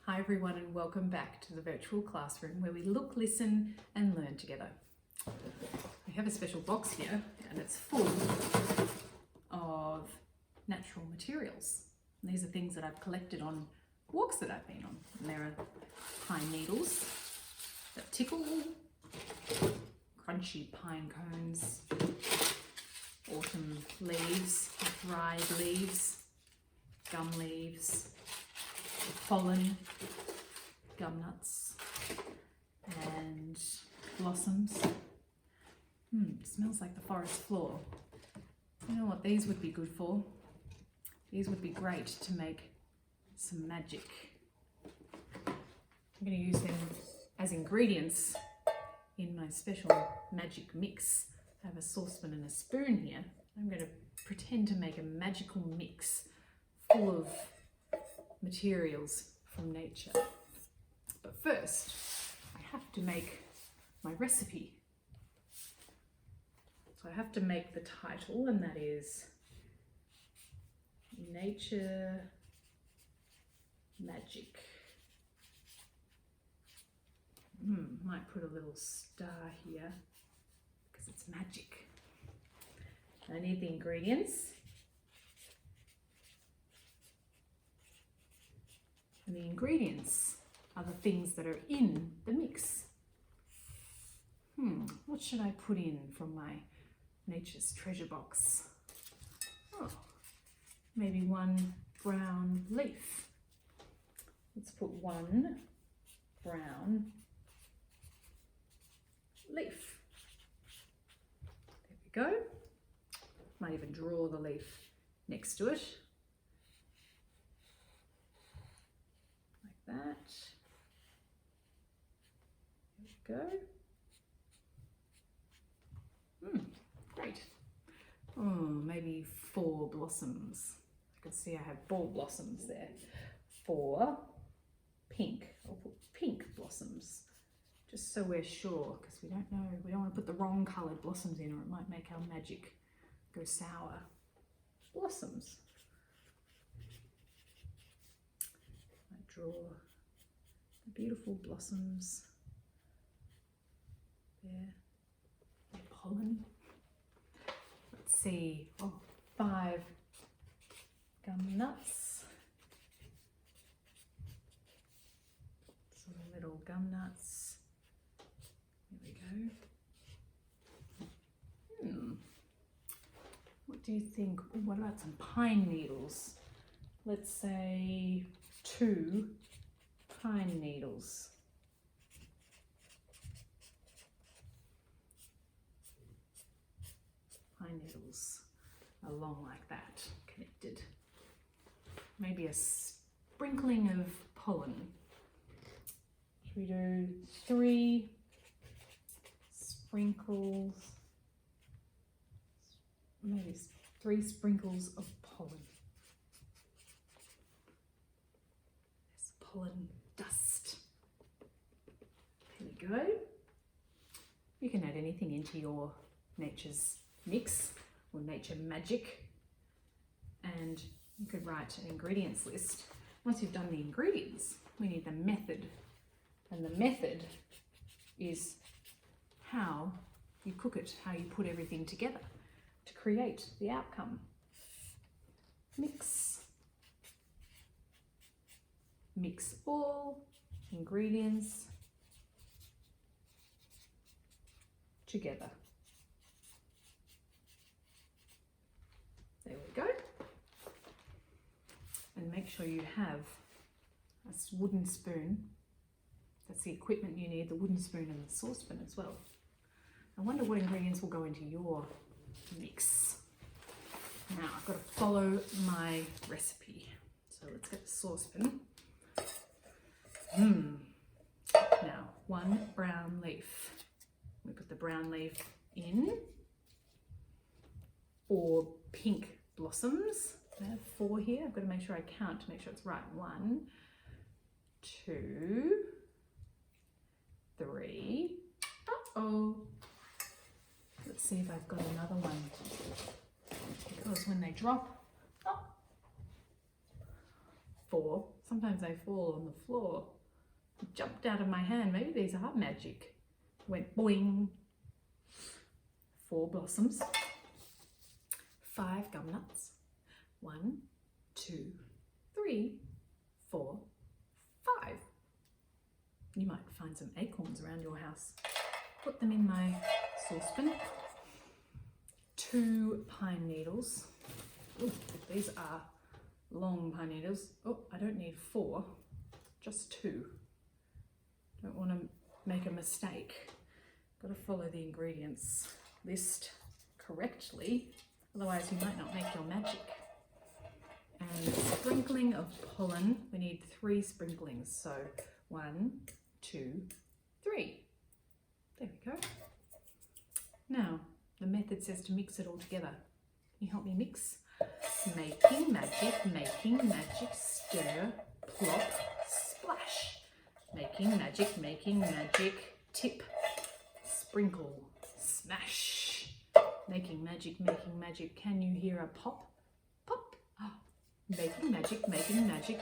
Hi everyone and welcome back to the virtual classroom where we look, listen and learn together. We have a special box here and it's full of natural materials. And these are things that I've collected on walks that I've been on. And there are pine needles that tickle, crunchy pine cones, autumn leaves, dried leaves, gum leaves, pollen, gum nuts, and blossoms. Smells like the forest floor. You know what these would be good for? These would be great to make some magic. I'm going to use them as ingredients in my special magic mix. I have a saucepan and a spoon here. I'm going to pretend to make a magical mix full of materials from nature. But first, I have to make my recipe. So I have to make the title, and that is Nature Magic. Might put a little star here because it's magic. I need the ingredients. And the ingredients are the things that are in the mix. What should I put in from my nature's treasure box? Maybe one brown leaf. Let's put one brown leaf. There we go. Might even draw the leaf next to it. That. There we go. Great. Maybe 4 blossoms. I can see I have 4 blossoms there. 4 pink. I'll put pink blossoms, just so we're sure, because we don't know. We don't want to put the wrong coloured blossoms in, or it might make our magic go sour. Blossoms. Draw the beautiful blossoms there, their pollen. Let's see, 5 gum nuts, some little gum nuts. There we go. What do you think? What about some pine needles? Let's say 2 pine needles. Pine needles along like that, connected. Maybe a sprinkling of pollen. Should we do 3 sprinkles? Maybe 3 sprinkles of pollen. Pollen dust. There we go. You can add anything into your nature's mix or nature magic, and you could write an ingredients list. Once you've done the ingredients, we need the method, and the method is how you cook it, how you put everything together to create the outcome. Mix all ingredients together. There we go. And make sure you have a wooden spoon. That's the equipment you need, the wooden spoon and the saucepan as well. I wonder what ingredients will go into your mix. Now I've got to follow my recipe. So let's get the saucepan. Now, 1 brown leaf. We put the brown leaf in. 4 pink blossoms. I have 4 here. I've got to make sure I count to make sure it's right. 1, 2, 3. Let's see if I've got another one. Because when they drop, 4. Sometimes they fall on the floor. Jumped out of my hand. Maybe these are magic. Went boing. 4 blossoms. 5 gum nuts. 1, 2, 3, 4, 5. You might find some acorns around your house. Put them in my saucepan. 2 pine needles. Ooh, these are long pine needles. Oh, I don't need 4, just 2. Don't want to make a mistake. Got to follow the ingredients list correctly, otherwise you might not make your magic. And sprinkling of pollen, we need 3 sprinklings, so 1, 2, 3. There we go. Now, the method says to mix it all together. Can you help me mix? Making magic, stir, plop, splash. Making magic, tip, sprinkle, smash. Making magic, can you hear a pop? Pop. Oh. Making magic.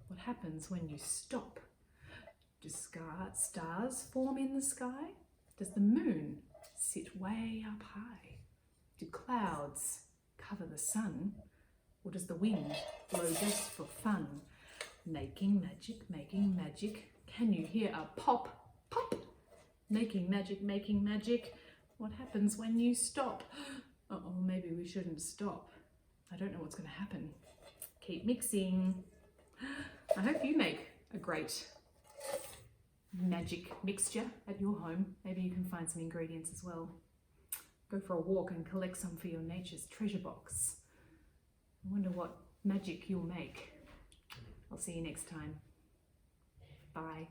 What happens when you stop? Do stars form in the sky? Does the moon sit way up high? Do clouds cover the sun? Or does the wind blow just for fun? Making magic. Can you hear a pop? Pop. Making magic. What happens when you stop? Uh-oh, maybe we shouldn't stop. I don't know what's going to happen. Keep mixing. I hope you make a great magic mixture at your home. Maybe you can find some ingredients as well. Go for a walk and collect some for your nature's treasure box. I wonder what magic you'll make. I'll see you next time. Bye.